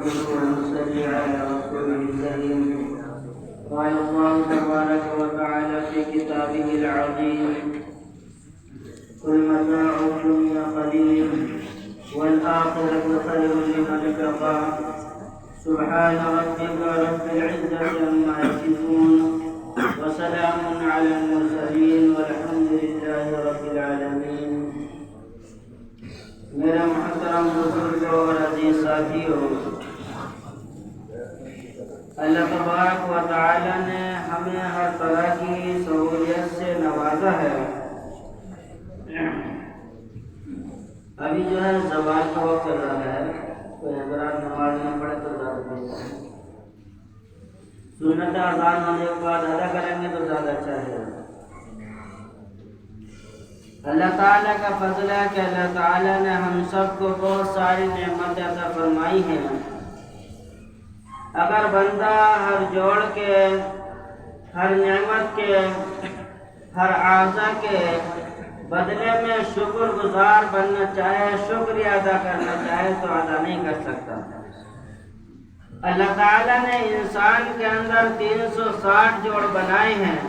ونستغفره ونصلي على رسوله الكريم. قال الله تبارك وتعالى في كتابه العظيم: قل متاع الدنيا قليل والآخرة خير لمن اتقى. سبحان ربك رب العزة عما يصفون وسلام على المرسلين والحمد لله رب العالمين. میرے محترم بزرگوں اور عزیز ساتھیوں، اللہ تبارک و تعالی نے ہمیں ہر طرح کی سہولیت سے نوازا ہے. ابھی جو ہے زوال کا وقت چل رہا ہے، کوئی حضرات نماز نہ پڑھے تو زیادہ بہتر ہے. سنت اذان ہونے کے بعد ادا کریں گے تو زیادہ اچھا ہے. اللہ تعالیٰ کا فضل ہے کہ اللہ تعالیٰ نے ہم سب کو بہت ساری نعمتیں عطا فرمائی ہیں. اگر بندہ ہر جوڑ کے، ہر نعمت کے، ہر اعضا کے بدلے میں شکر گزار بننا چاہے، شکریہ ادا کرنا چاہے تو ادا نہیں کر سکتا. اللہ تعالیٰ نے انسان کے اندر 360 جوڑ بنائے ہیں.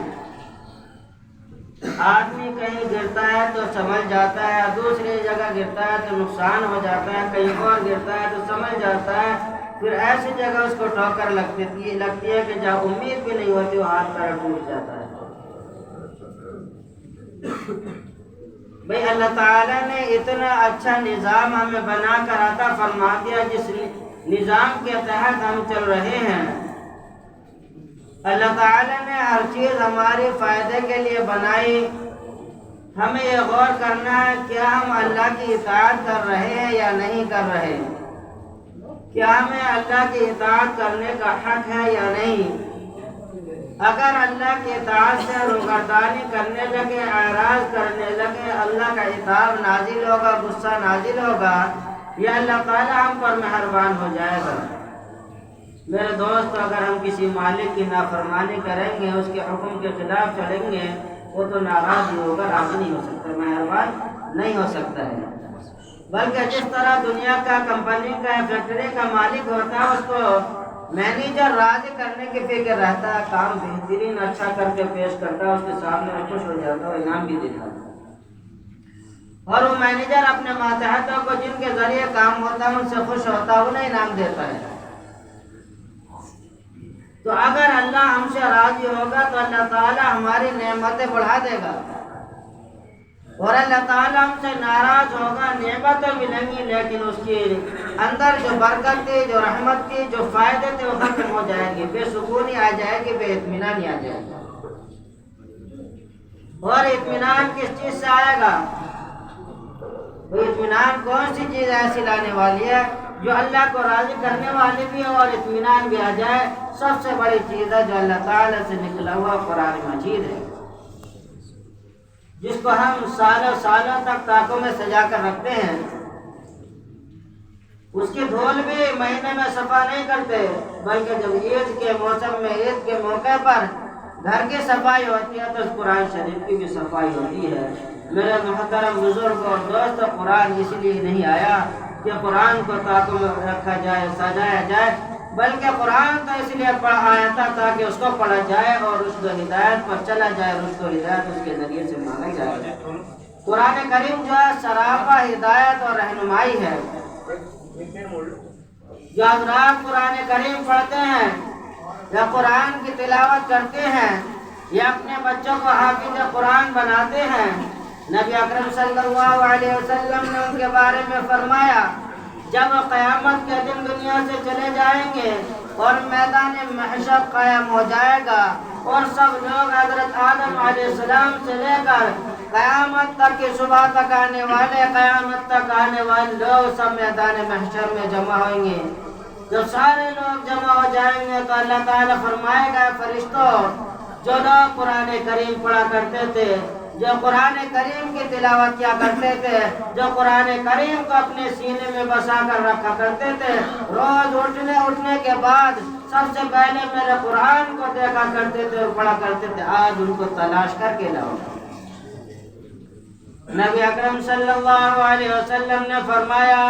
آدمی کہیں گرتا ہے تو سمجھ جاتا ہے، دوسری جگہ گرتا ہے تو نقصان ہو جاتا ہے، کہیں اور گرتا ہے تو سمجھ جاتا ہے، پھر ایسی جگہ اس کو ٹھوکر لگتی ہے کہ جہاں امید بھی نہیں ہوتی وہ ہاتھ پیر ٹوٹ جاتا ہے. بھئی اللہ تعالیٰ نے اتنا اچھا نظام ہمیں بنا کر عطا فرما دیا، جس نظام کے تحت ہم چل رہے ہیں. اللہ تعالیٰ نے ہر چیز ہماری فائدے کے لیے بنائی. ہمیں یہ غور کرنا ہے کیا ہم اللہ کی اطاعت کر رہے ہیں یا نہیں کر رہے. کیا ہمیں اللہ کی اطاعت کرنے کا حق ہے یا نہیں. اگر اللہ کی اطاعت سے روگردانی کرنے لگے، اعراض کرنے لگے، اللہ کا عذاب نازل ہوگا، غصہ نازل ہوگا، یا اللہ تعالیٰ ہم پر مہربان ہو جائے گا. میرے دوست، اگر ہم کسی مالک کی نافرمانی کریں گے، اس کے حکم کے خلاف چلیں گے، وہ تو ناراض ہی ہوگا، راضی نہیں ہو سکتا، مہربان نہیں ہو سکتا ہے. بلکہ جس طرح دنیا کا، کمپنی کا، فیکٹری کا مالک ہوتا ہے، اس کو مینیجر راضی کرنے کی فکر رہتا ہے، کام بہترین اچھا کر کے پیش کرتا ہے، اس کے سامنے وہ خوش ہو جاتا ہے، انعام بھی دیتا ہے. اور وہ مینیجر اپنے ماتحتوں کو جن کے ذریعے کام ہوتا ہے ان سے خوش ہوتا ہے، انہیں انعام دیتا ہے. تو اگر اللہ ہم سے راضی ہوگا تو اللہ تعالیٰ ہماری نعمتیں بڑھا دے گا، اور اللہ تعالیٰ ہم سے ناراض ہوگا، نعمتیں ملیں گی لیکن اس کے اندر جو برکت تھی، جو رحمت تھی، جو فائدے تھے وہ ختم ہو جائیں گے، بے سکونی آ جائے گی، بے اطمینانی آ جائے گی. اور اطمینان کس چیز سے آئے گا؟ اطمینان کون سی چیز ایسی لانے والی ہے جو اللہ کو راضی کرنے والی بھی ہے اور اطمینان بھی آ جائے؟ سب سے بڑی چیز ہے جو اللہ تعالیٰ سے نکلا ہوا قرآن مجید ہے، جس کو ہم سالوں سالوں تک تاکوں میں سجا کر رکھتے ہیں. اس کی دھول بھی مہینے میں صفا نہیں کرتے، بلکہ جب عید کے موسم میں، عید کے موقع پر گھر کی صفائی ہوتی ہے تو اس قرآن شریف کی بھی صفائی ہوتی ہے. میرے محترم بزرگ اور دوست، قرآن اس لیے نہیں آیا کہ قرآن کو تاکوں میں رکھا جائے، سجایا جائے، بلکہ قرآن تو اس لیے آیا تھا تاکہ اس کو پڑھا جائے اور رشد و ہدایت پر چلا جائے، رشد و ہدایت اس کے ذریعے سے مانگا جائے. قرآن کریم جو ہے سراپا ہدایت اور رہنمائی ہے. جو حضرات قرآن کریم پڑھتے ہیں یا قرآن کی تلاوت کرتے ہیں یا اپنے بچوں کو حافظ قرآن بناتے ہیں، نبی اکرم صلی اللہ علیہ وسلم نے ان کے بارے میں فرمایا، جب قیامت کے دن دنیا سے چلے جائیں گے اور میدان محشر قائم ہو جائے گا اور سب لوگ حضرت آدم علیہ السلام سے لے کر قیامت تک کی صبح تک آنے والے، قیامت تک آنے والے لوگ سب میدان محشر میں جمع ہوئیں گے. جب سارے لوگ جمع ہو جائیں گے تو اللہ تعالیٰ فرمائے گا، فرشتوں، جو لوگ قرآن کریم پڑھا کرتے تھے، جو قرآن کریم کی تلاوت کیا کرتے تھے، جو قرآن کریم کو اپنے سینے میں بسا کر رکھا کرتے تھے، روز اٹھنے کے بعد سب سے پہلے میرے قرآن کو دیکھا کرتے تھے اور پڑھا کرتے تھے، آج ان کو تلاش کر کے لاؤ. نبی اکرم صلی اللہ علیہ وسلم نے فرمایا،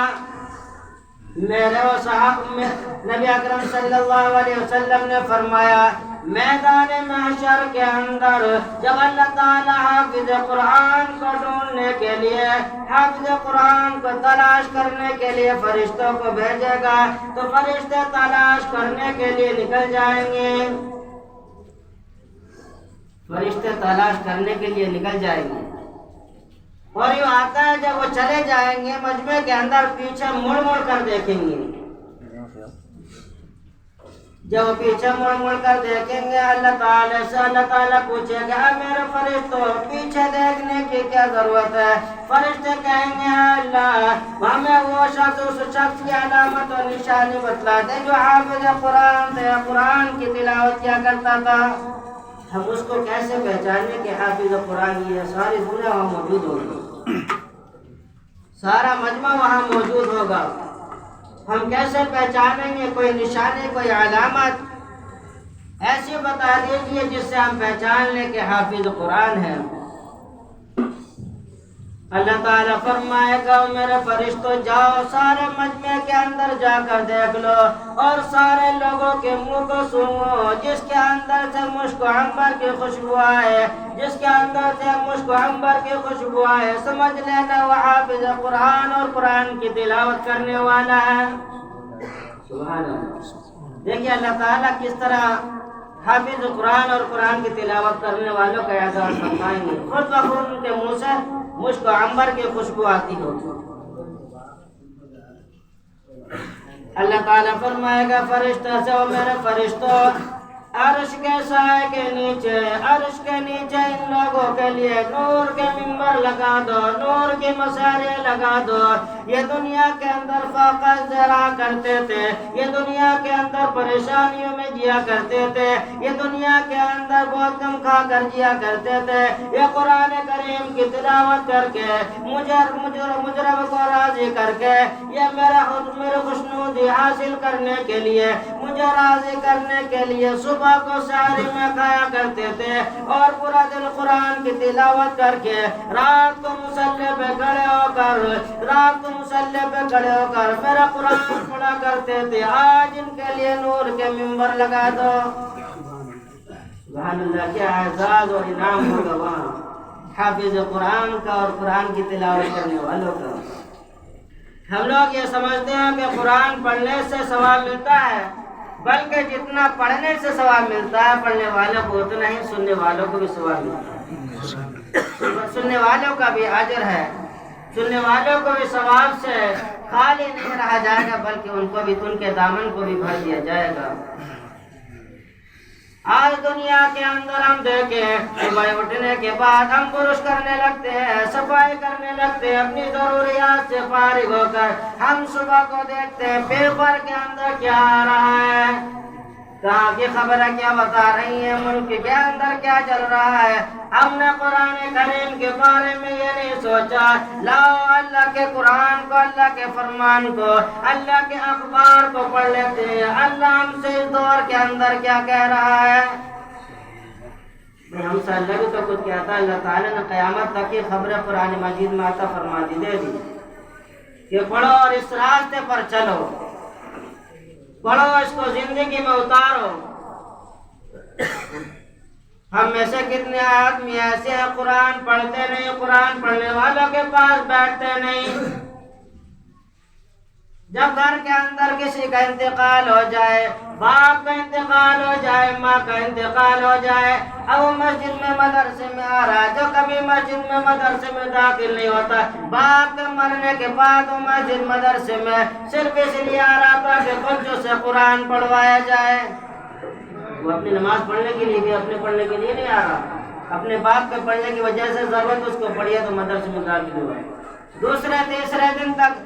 میرے و صحابہ نبی اکرم صلی اللہ علیہ وسلم نے فرمایا میدان محشر کے اندر جب اللہ تعالیٰ حافظ قرآن کو ڈھونڈنے کے لیے حافظ قرآن کو تلاش کرنے کے لیے فرشتوں کو بھیجے گا تو فرشتے تلاش کرنے کے لیے نکل جائیں گے، فرشتے تلاش کرنے کے لیے نکل جائیں گے، اور یہ آتا ہے جب وہ چلے جائیں گے مجمع کے اندر پیچھے مڑ مڑ کر دیکھیں گے، جب وہ پیچھے مڑ مڑ کر دیکھیں گے اللہ تعالیٰ سے اللہ تعالیٰ پوچھے گا میرے فرشتوں پیچھے دیکھنے کی کیا ضرورت ہے؟ فرشتے کہیں گے اللہ ہمیں وہ شخص اس شخص کی علامت اور نشانی بتلا دے جو حافظ قرآن تھے، قرآن کی تلاوت کیا کرتا تھا، ہم اس کو کیسے پہچانے کہ حافظ قرآن یہ ساری دنیا وہاں موجود ہوگی، سارا مجمع وہاں موجود ہوگا، ہم کیسے پہچانیں گے؟ کوئی نشانی کوئی علامت ایسی بتا دیجئے جس سے ہم پہچان لیں کہ حافظ قرآن ہے۔ اللہ تعالیٰ فرمائے گا میرے فرشتوں جاؤ سارے مجمع کے اندر جا کر دیکھ لو اور سارے لوگوں کے منہ کو سونگو، جس کے اندر سے مشک و عنبر کی خوشبو آئے، جس کے اندر سے مشک و عنبر کی خوشبو آئے، سمجھ لینا وہ حافظ قرآن اور قرآن کی تلاوت کرنے والا ہے۔ سبحان اللہ۔ دیکھیے اللہ تعالیٰ کس طرح حافظ قرآن اور قرآن کی تلاوت کرنے والوں کا اعزاز فرمائیں گے، خود بخود ان کے منہ سے مشک و عنبر کی خوشبو آتی ہوگی۔ اللہ تعالیٰ فرمائے گا فرشتہ سے او میرے فرشتوں عرش کے سائے کے نیچے، عرش کے نیچے ان لوگوں کے لیے نور کے ممبر لگا دو، نور کی مسارے لگا دو، یہ دنیا کے اندر فاقہ زرا کرتے تھے، یہ دنیا کے اندر پریشانیوں میں جیا کرتے تھے، یہ دنیا کے اندر بہت کم کھا کر جیا کرتے تھے، یہ قرآن کریم کی تلاوت کر کے مجرم کو راضی کر کے یہ میرے خوشنودی حاصل کرنے کے لیے مجھے راضی کرنے کے لیے صبح کو سحری میں کھایا کرتے تھے اور پورا دن قرآن کی تلاوت کر کے رات کو مصلی پہ کھڑے ہو کر میرا قرآن پڑھا کرتے تھے، آج ان کے لیے نور کے ممبر لگا دو۔ سبحان اللہ، کیا اعزاز اور انعام ہوگا وہاں حافظ قرآن کا اور قرآن کی تلاوت کرنے والوں کا۔ ہم لوگ یہ سمجھتے ہیں کہ قرآن پڑھنے سے ثواب ملتا ہے، بلکہ جتنا پڑھنے سے ثواب ملتا ہے پڑھنے والوں کو اتنا ہی سننے والوں کو بھی ثواب ملتا ہے، سننے والوں کا بھی اجر ہے، سننے والوں کو بھی ثواب سے خالی نہیں رہا جائے گا بلکہ ان کو بھی ان کے دامن کو بھی بھر دیا جائے گا۔ آج دنیا کے اندر ہم دیکھیں صبح اٹھنے کے بعد ہم برش کرنے لگتے ہیں، صفائی کرنے لگتے ہیں، اپنی ضروریات سے فارغ ہو کر ہم صبح کو دیکھتے ہیں پیپر کے اندر کیا آ رہا ہے، کہاں کی خبریں کیا بتا رہی ہیں، ملک کے اندر کیا چل رہا ہے۔ ہم نے قرآن کریم کے بارے میں یہ نہیں سوچا، لاؤ اللہ کے قرآن کو، اللہ کے فرمان کو، اللہ کے اخبار کو پڑھ لیتے ہیں، اللہ ہم سے اس دور کے اندر کیا کہہ رہا ہے۔ ہم سے اللہ بھی تو کچھ کہتا ہے، اللہ تعالیٰ نے قیامت تک کی خبریں قرآن مجید میں عطا فرما دی، دے دی کہ پڑھو اور اس راستے پر چلو، پڑھو اس کو زندگی میں اتارو۔ ہم میں سے کتنے آدمی ایسے ہیں قرآن پڑھتے نہیں، قرآن پڑھنے والوں کے پاس بیٹھتے نہیں۔ جب گھر کے اندر کسی کا انتقال ہو جائے، باپ کا انتقال ہو جائے، ماں کا انتقال ہو جائے، اب وہ مسجد میں مدرسے میں آ رہا ہے، جو کبھی مسجد میں مدرسے میں داخل نہیں ہوتا، باپ کے مرنے کے بعد وہ مسجد مدرسے میں صرف اس لیے آ رہا تھا کہ بچوں سے قرآن پڑھوایا جائے۔ وہ اپنی نماز پڑھنے کے لیے بھی اپنے پڑھنے کے لیے نہیں آ رہا، اپنے باپ کے پڑھنے کی وجہ سے ضرورت اس کو پڑھی ہے تو مدرسے میں داخل ہوا۔ دوسرے تیسرے دن تک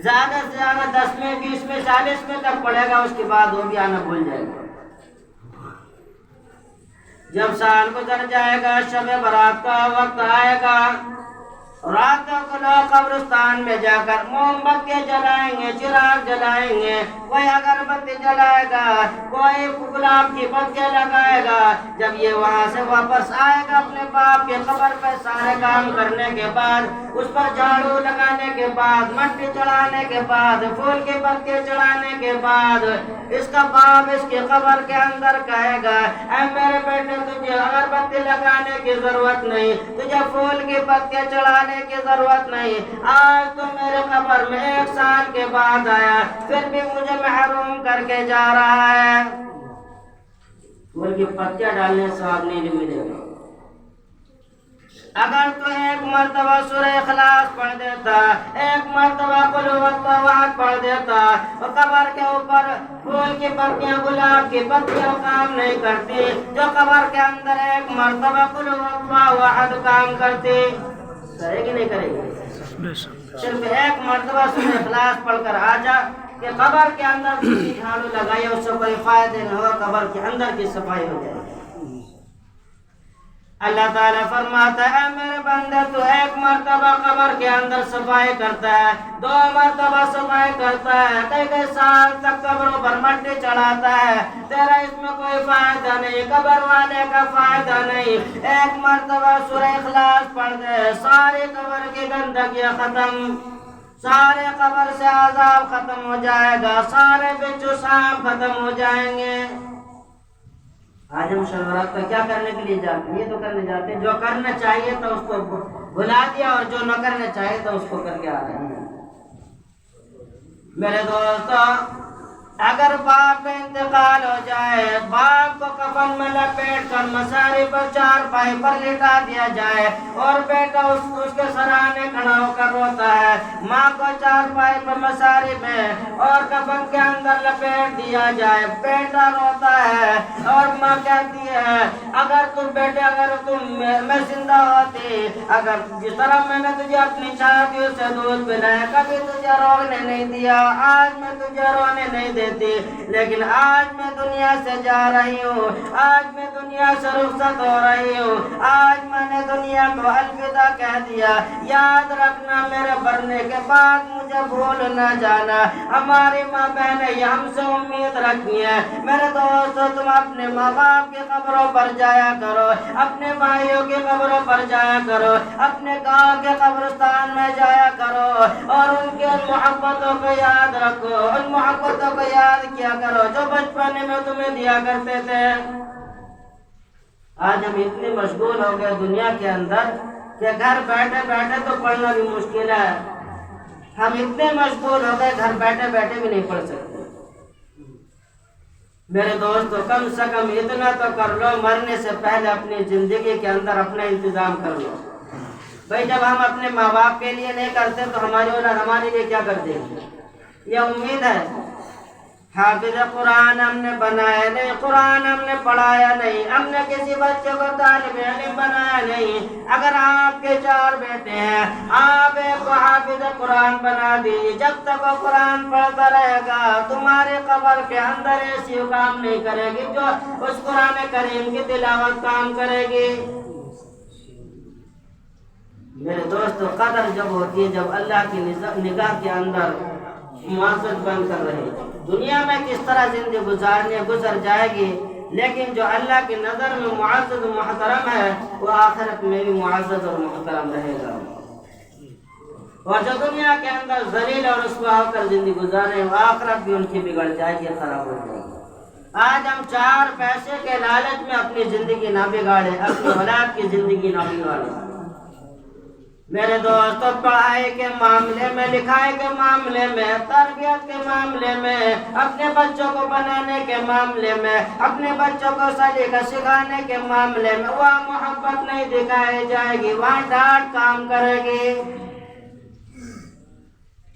زیادہ سے زیادہ 10ویں 20ویں 40ویں تک پڑھے گا، اس کے بعد وہ بھی آنا بھول جائے گا۔ جب سال گزر جائے گا، شب برات کا وقت آئے گا، راتوں کو لوگ قبرستان میں جا کر موم بتی جلائیں گے، چراغ جلائیں گے، کوئی اگربتی جلائے گا، کوئی گلاب کی پتیاں لگائے گا۔ جب یہ وہاں سے واپس آئے گا اپنے باپ کے قبر پہ سارے کام کرنے کے بعد، اس پر جھاڑو لگانے کے بعد، مٹی چڑھانے کے بعد، پھول کی پتیاں چڑھانے کے بعد، اس کا باپ اس کی قبر کے اندر کہے گا، اے میرے بیٹے تجھے اگربتی لگانے کی ضرورت نہیں، تجھے پھول کی پتیاں چڑھانے کی ضرورت نہیں، آج تو میرے قبر میں 1 سال کے بعد آیا، پھر بھی مجھے محروم کر کے جا رہا ہے۔ پھول کی پتیاں ڈالنے سے ثواب نہیں ملے گا۔ اگر تو 1 مرتبہ سورہ اخلاص پڑھ دیتا، 1 مرتبہ قل هو اللہ احد پڑھ دیتا، اور قبر کے اوپر پھول کی پتیاں، گلاب کی پتیاں کام نہیں کرتی، جو قبر کے اندر 1 مرتبہ قل هو اللہ احد کام کرتی، کرے گی نہیں کرے گی؟ صرف 1 مرتبہ سورہ اخلاص پڑھ کر آ جا کہ قبر کے اندر کسی جھاڑو لگائی، اس سے کوئی فائدہ نہیں ہوگا، قبر کے اندر کی صفائی ہو جائے گی۔ اللہ تعالیٰ فرماتا ہے، میرے بندے تو 1 مرتبہ قبر کے اندر صفائی کرتا ہے، 2 مرتبہ صفائی کرتا ہے، کئی سال تک قبروں پر مٹی چڑھاتا ہے، تیرا اس میں کوئی فائدہ نہیں، قبر والے کا فائدہ نہیں۔ 1 مرتبہ سورہ اخلاص پڑھ دے، ساری قبر کی گندگیاں ختم، سارے قبر سے عذاب ختم ہو جائے گا، سارے بچو سانپ ختم ہو جائیں گے۔ آج ہم شرارت کا کیا کرنے کے لیے جاتے ہیں؟ یہ تو کرنے جاتے ہیں جو کرنا چاہیے تو اس کو بھلا دیا، اور جو نہ کرنا چاہیے تو اس کو کر کے آ رہے ہیں۔ میرے دوستو، اگر باپ کا انتقال ہو جائے، باپ کو کفن میں لپیٹ کر مساری پر 4 پر لٹا دیا جائے، اور بیٹا اس کے سرانے کھڑا ہو کر روتا ہے، ماں کو 4 پر مساری میں اور کفن کے اندر لپیٹ دیا جائے، بیٹا روتا ہے، اور ماں کہتی ہے، اگر میں زندہ ہوتی، اگر جس طرح میں نے تجھے اپنی چھاتیوں سے دودھ پلایا، کبھی تجھے رونے نہیں دیا، آج میں تجھے رونے نہیں دیتی، لیکن آج میں دنیا سے جا رہی ہوں، آج میں دنیا سے رخصت ہو رہی ہوں، آج میں نے دنیا کو الوداع کہہ دیا، یاد رکھنا میرے مرنے کے بعد مجھے بھول نہ جانا۔ ہماری ماں بہنیں یہ ہم سے امید رکھتی ہیں، میرے دوستو تم اپنے ماں باپ کی قبروں پر جایا کرو، اپنے بھائیوں کی قبروں پر جایا کرو، اپنے گاؤں کے قبرستان میں جایا کرو، اور ان کے محبتوں کو یاد رکھو، ان محبتوں کو یاد کیا کرو جو بچپن میں تمہیں دیا کرتے تھے۔ آج ہم اتنے مشغول ہو گئے دنیا کے اندر کہ گھر بیٹھے بیٹھے تو پڑھنا بھی مشکل ہے، ہم اتنے مشغول ہو گئے گھر بیٹھے بیٹھے بھی نہیں پڑھ سکتے۔ میرے دوستو، کم سے کم اتنا تو کر لو، مرنے سے پہلے اپنی زندگی کے اندر اپنا انتظام کر لو۔ بھائی جب ہم اپنے ماں باپ کے لیے نہیں کرتے تو ہماری اولاد ہمارے لیے کیا کر دے گی؟ یہ امید ہے۔ حافظ قرآن ہم نے بنایا نہیں، قرآن ہم نے پڑھایا نہیں، ہم نے کسی بچے کو طالب علم بنایا نہیں۔ اگر آپ کے 4 بیٹے ہیں، آپ ایک کو حافظ قرآن بنا دیجیے، جب تک وہ قرآن پڑھتا رہے گا تمہاری قبر کے اندر ایسی کام نہیں کرے گی جو اس قرآن کریم کی تلاوت کام کرے گی۔ میرے دوستو، قدر جب ہوتی ہے جب اللہ کی نگاہ کے اندر معزز بن کر رہے، دنیا میں کس طرح زندگی گزر جائے گی، لیکن جو اللہ کی نظر میں معزز و محترم ہے وہ آخرت میں بھی معزز اور محترم رہے گا، اور جو دنیا کے اندر ذلیل اور رسوا ہو کر زندگی گزارے وہ آخرت بھی ان کی بگڑ جائے گی، خراب ہو جائے گی۔ آج ہم 4 پیسے کے لالچ میں اپنی زندگی نہ بگاڑے، اپنی اولاد کی زندگی نہ بگاڑے۔ میرے دوستو، پڑھائی کے معاملے میں، لکھائی کے معاملے میں، تربیت کے معاملے میں، اپنے بچوں کو بنانے کے معاملے میں، اپنے بچوں کو سلیقہ سکھانے کے معاملے میں وہاں محبت نہیں دکھائی جائے گی، وہاں ڈانٹ کام کرے گی۔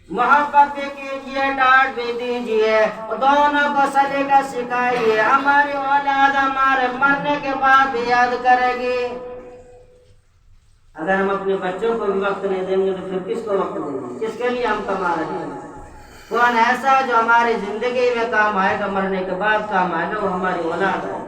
محبت بھی کیجیے، ڈانٹ بھی دیجیے، دونوں کو سلیقہ سکھائیے، ہماری اولاد ہمارے مرنے کے بعد بھی یاد کرے گی۔ اگر ہم اپنے بچوں کو بھی وقت نہیں دیں گے تو پھر کس کو وقت دیں گے؟ کس کے لیے ہم کما رہے ہیں؟ کون ایسا جو ہماری زندگی میں کام آئے گا، مرنے کے بعد کام آئے گا؟ وہ ہماری اولاد ہے۔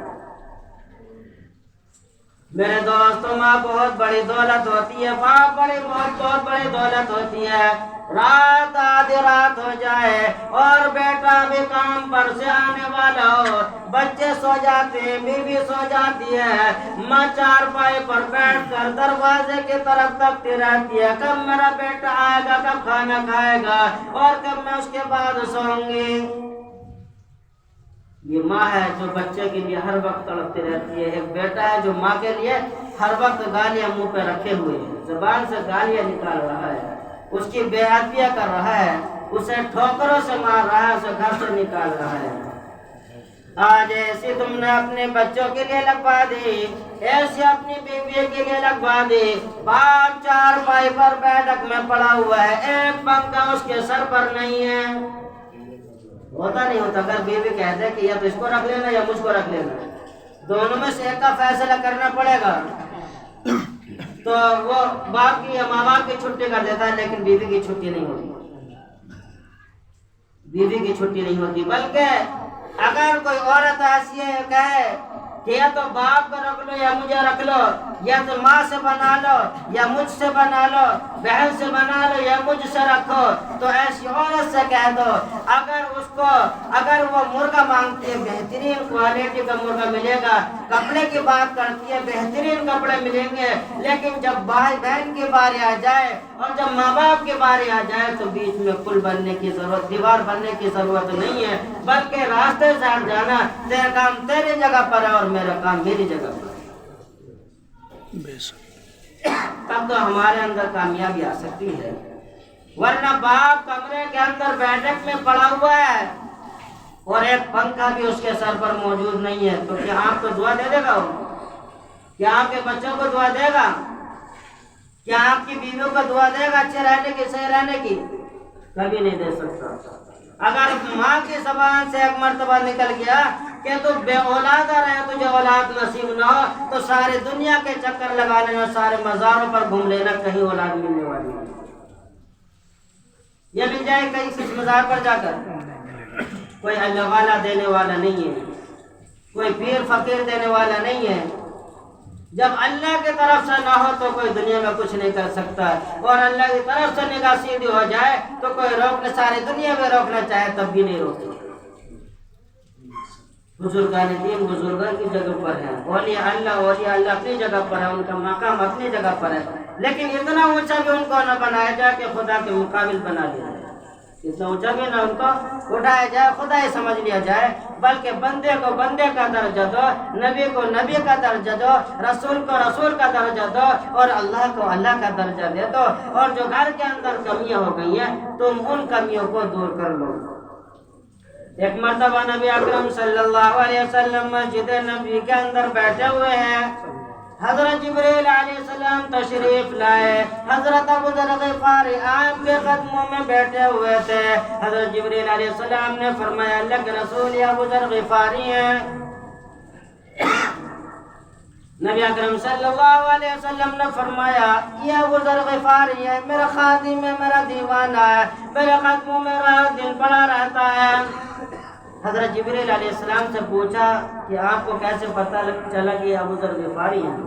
میرے دوستوں، ماں بہت بڑی دولت ہوتی ہے، باپ بہت بڑی دولت ہوتی ہے۔ رات آدھی رات ہو جائے اور بیٹا بھی کام پر سے آنے والا ہو، بچے سو جاتے ہیں، بیوی سو جاتی ہے، ماں چارپائی پر بیٹھ کر دروازے کی طرف تکتی رہتی ہے، کب میرا بیٹا آئے گا، کب کھانا کھائے گا اور کب میں اس کے بعد سوؤں گی۔ یہ ماں ہے جو بچے کے لیے ہر وقت تڑپتی رہتی ہے۔ ایک بیٹا ہے جو ماں کے لیے ہر وقت گالیاں منہ پہ رکھے ہوئے ہیں، زبان سے گالیاں نکال رہا ہے، اس کی بے ادبیاں کر رہا ہے، اسے ٹھوکروں سے مار رہا ہے، اسے گھر سے نکال رہا ہے۔ آج ایسی تم نے اپنے بچوں کے لیے لگوا دی، ایسی اپنی بیوی کے لیے لگوا دی۔ باپ چارپائی پر بیٹھک میں پڑا ہوا ہے، ایک پنکھا اس کے سر پر نہیں ہے۔ ہوتا نہیں ہوتا، اگر بیوی کہتے ہیں کہ یا تو اس کو رکھ لینا یا مجھ کو رکھ لینا، دونوں میں سے ایک کا فیصلہ کرنا پڑے گا، تو وہ باپ کی یا ماں باپ کی چھٹی کر دیتا ہے، لیکن بیوی کی چھٹی نہیں ہوتی، بیوی کی چھٹی نہیں ہوتی۔ بلکہ اگر کوئی عورت ایسی ہے کہے کہ یا تو باپ کو رکھ لو یا مجھے رکھ لو، یا تو ماں سے بنا لو یا مجھ سے بنا لو، بہن سے بنا لو یا مجھ سے رکھو، تو ایسی عورت سے کہہ دو اگر وہ مرغا مانگتی ہے بہترین کوالٹی کا مرغا ملے گا، کپڑے کی بات کرتی ہے بہترین کپڑے ملیں گے، لیکن جب بھائی بہن کی باری آ جائے اور جب ماں باپ کی باری آ جائے تو بیچ میں پل بننے کی ضرورت، دیوار بننے کی ضرورت نہیں ہے، بلکہ راستے سے ہٹ جانا، تیرا کام تیری جگہ پر ہے اور میرا کام میری جگہ پر ہے، تب تو ہمارے اندر کامیابی آ سکتی ہے۔ ورنہ باپ کمرے کے اندر بیٹھک میں پڑا ہوا ہے اور ایک پنکھا بھی اس کے سر پر موجود نہیں ہے، تو کیا آپ کو دعا دے دے گا؟ کیا آپ کے بچوں کو دعا دے گا؟ کیا آپ کی بیویوں کو دعا دے گا اچھے رہنے کی، صحیح رہنے کی؟ کبھی نہیں دے سکتا۔ اگر ماں کی زبان سے ایک مرتبہ نکل گیا کہ تو بے اولاد رہے، تجھے اولاد نصیب نہ ہو، تو ساری دنیا کے چکر لگا لینا، سارے مزاروں پر گھوم لینا، کہیں اولاد ملنے والی نہیں۔ یہ مل جائے کہیں کس مزار پر جا کر، کوئی اللہ والا دینے والا نہیں ہے، کوئی پیر فقیر دینے والا نہیں ہے۔ جب اللہ کی طرف سے نہ ہو تو کوئی دنیا میں کچھ نہیں کر سکتا، اور اللہ کی طرف سے نگاہ سیدھی ہو جائے تو کوئی روکنے، ساری دنیا میں روکنا چاہے تب بھی نہیں روکے۔ بزرگان دین بزرگان کی جگہ پر ہے، اولیاء اللہ اپنی جگہ پر ہے، ان کا مقام اپنی جگہ پر ہے، لیکن اتنا اونچا بھی ان کو نہ بنایا جائے کہ خدا کے مقابل بنا لیا جائے، اتنا اونچا بھی نہ ان کو اٹھایا جائے، خدا ہی سمجھ لیا جائے، بلکہ بندے کو بندے کا درجہ دو، نبی کو نبی کا درجہ دو، رسول کو رسول کا درجہ دو، اور اللہ کو اللہ کا درجہ دے دو، اور جو گھر کے اندر کمیاں ہو گئی ہیں تم ان کمیوں کو دور کر لو۔ ایک مرتبہ نبی اکرم صلی اللہ علیہ وسلم مسجد نبی کے اندر بیٹھے ہوئے ہیں، حضرت جبریل علیہ السلام تشریف لائے، حضرت ابو ذر غفاری آپ کے قدموں میں بیٹھے ہوئے تھے۔ حضرت جبریل علیہ السلام نے فرمایا اللہ کے رسول یہ ابو ذر غفاری ہیں۔ نبی اکرم صلی اللہ علیہ وسلم نے فرمایا یہ ابو ذر غفاری ہے، میرا خادم ہے، میرا دیوانہ ہے، میرے قدموں میں رات دن پڑا رہتا ہے۔ حضرت جبریل علیہ السلام سے پوچھا کہ آپ کو کیسے پتہ چلا کہ ابو ذر غفاری ہیں؟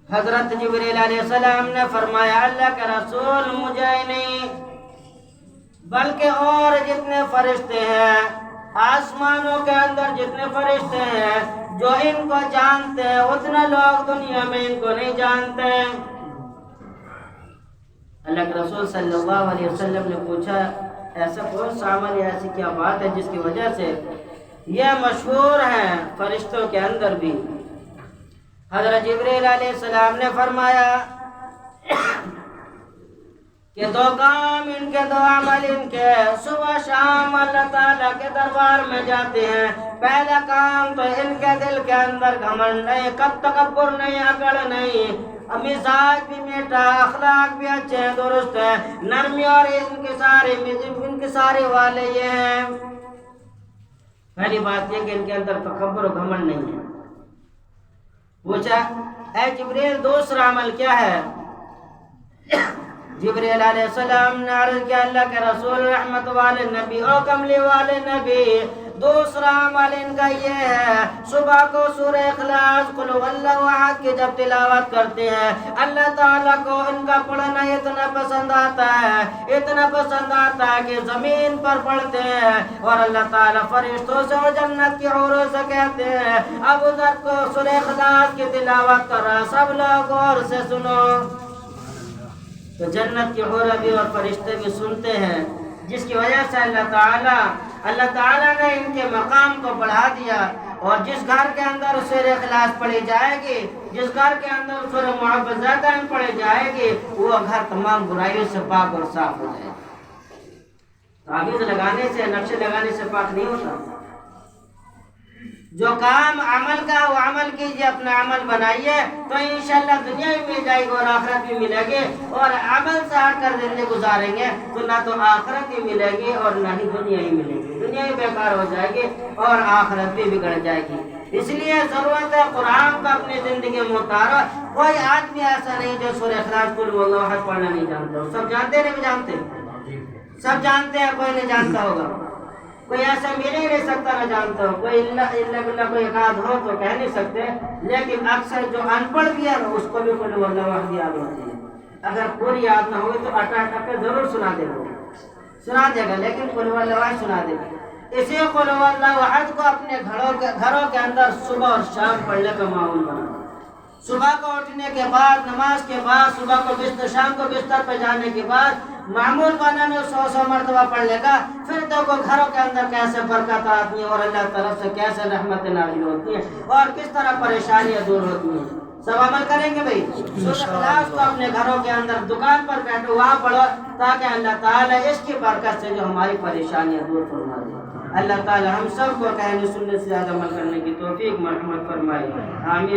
حضرت جبریل علیہ السلام نے فرمایا اللہ کے رسول مجھے ہی نہیں بلکہ اور جتنے فرشتے ہیں آسمانوں کے اندر، جتنے فرشتے ہیں جو ان کو جانتے ہیں، اتنے لوگ دنیا میں ان کو نہیں جانتے۔ اللہ کے رسول صلی اللہ علیہ وسلم نے پوچھا ایسا کون سا عمل ہے، ایسی کیا بات ہے جس کی وجہ سے یہ مشہور ہیں فرشتوں کے اندر بھی؟ حضرت جبریل علیہ السلام نے فرمایا کہ دو کام ان کے، دو عمل ان کے صبح شام اللہ تعالیٰ کے دربار میں جاتے ہیں۔ پہلا کام تو ان کے دل کے اندر گھمنڈ نہیں، تکبر نہیں، اکڑ نہیں، مزاج بھی میٹھا، اخلاق بھی اچھے ہیں، درست ہے، نرمی اور انکساری والے یہ ہیں۔ پہلی بات یہ کہ ان کے اندر تکبر و گھمنڈ نہیں ہے۔ پوچھا اے جبریل دوسرا عمل کیا ہے؟ جبریل علیہ السلام نے عرض کیا اللہ کے رسول رحمت والے نبی او کملی والے نبی دوسرا عمل ان کا یہ ہے، صبح کو سورہ اخلاص قل هو اللہ احد کی جب تلاوت کرتے ہیں، اللہ تعالیٰ کو ان کا پڑھنا اتنا پسند آتا ہے، اتنا پسند آتا ہے کہ زمین پر پڑھتے ہیں اور اللہ تعالیٰ فرشتوں سے اور جنت کی حوروں سے کہتے ہیں ابو ذر کو سورہ اخلاص کی تلاوت کر رہا، سب لوگ غور سے سنو۔ تو جنت کی حوریں بھی اور فرشتے بھی سنتے ہیں، جس کی وجہ سے اللہ تعالیٰ نے ان کے مقام کو بڑھا دیا۔ اور جس گھر کے اندر سورہ اخلاص پڑھی جائے گی، جس گھر کے اندر سورہ معوذتین پڑھی جائے گی، وہ گھر تمام برائیوں سے پاک اور صاف ہو جائے گا۔ تعویذ لگانے سے، نقشے لگانے سے پاک نہیں ہوتا۔ جو کام عمل کا وہ عمل کیجئے، اپنا عمل بنائیے تو انشاءاللہ دنیا بھی مل جائے گی اور آخرت بھی ملے گی۔ اور عمل سے ہٹ کر زندگی گزاریں گے تو نہ تو آخرت ہی ملے گی اور نہ ہی دنیا ہی ملے گی، دنیا ہی بیکار ہو جائے گی اور آخرت بھی بگڑ جائے گی۔ اس لیے ضرورت ہے قرآن کا اپنی زندگی میں اتارو۔ کوئی آدمی ایسا نہیں جو سورہ اخلاص قل هو اللہ احد پڑھنا نہیں جانتا ہو، سب جانتے نہیں جانتے، سب جانتے ہیں، کوئی نہیں جانتا ہوگا، کوئی ایسا مل ہی نہیں سکتا نہ جانتا ہو، کوئی اللہ باللہ کوئی ایک آدھ ہو تو کہہ نہیں سکتے، لیکن اکثر جو ان پڑھ بھی ہے اس کو بھی قل هو اللہ احد یاد ہوتی ہے۔ اگر پوری یاد نہ ہوئی تو اٹا اٹا کے ضرور سنا دے گا، لیکن قل هو اللہ احد سنا دے گا۔ اسی قل هو اللہ احد کو اپنے گھروں کے اندر صبح اور شام پڑھنے کا معمول بنا۔ صبح کو اٹھنے کے بعد، نماز کے بعد، صبح کو شام کو بستر پہ جانے کے بعد معمول بنانے 100 مرتبہ پڑھ لے گا، پھر دیکھو گھروں کے اندر کیسے برکت آتی ہے اور اللہ طرف سے کیسے رحمت نازل ہوتی ہے اور کس طرح پریشانیاں دور ہوتی ہیں۔ سب عمل کریں گے بھائی؟ سورہ اخلاص کو اپنے گھروں کے اندر دکان پر بیٹھو، وہاں پڑھو تاکہ اللہ تعالیٰ اس کی برکت سے جو ہماری پریشانیاں دور فرما دے۔ اللہ تعالیٰ ہم سب کو کہنے سننے سے زیادہ عمل کرنے کی توفیق مرحمت فرمائے، آمین۔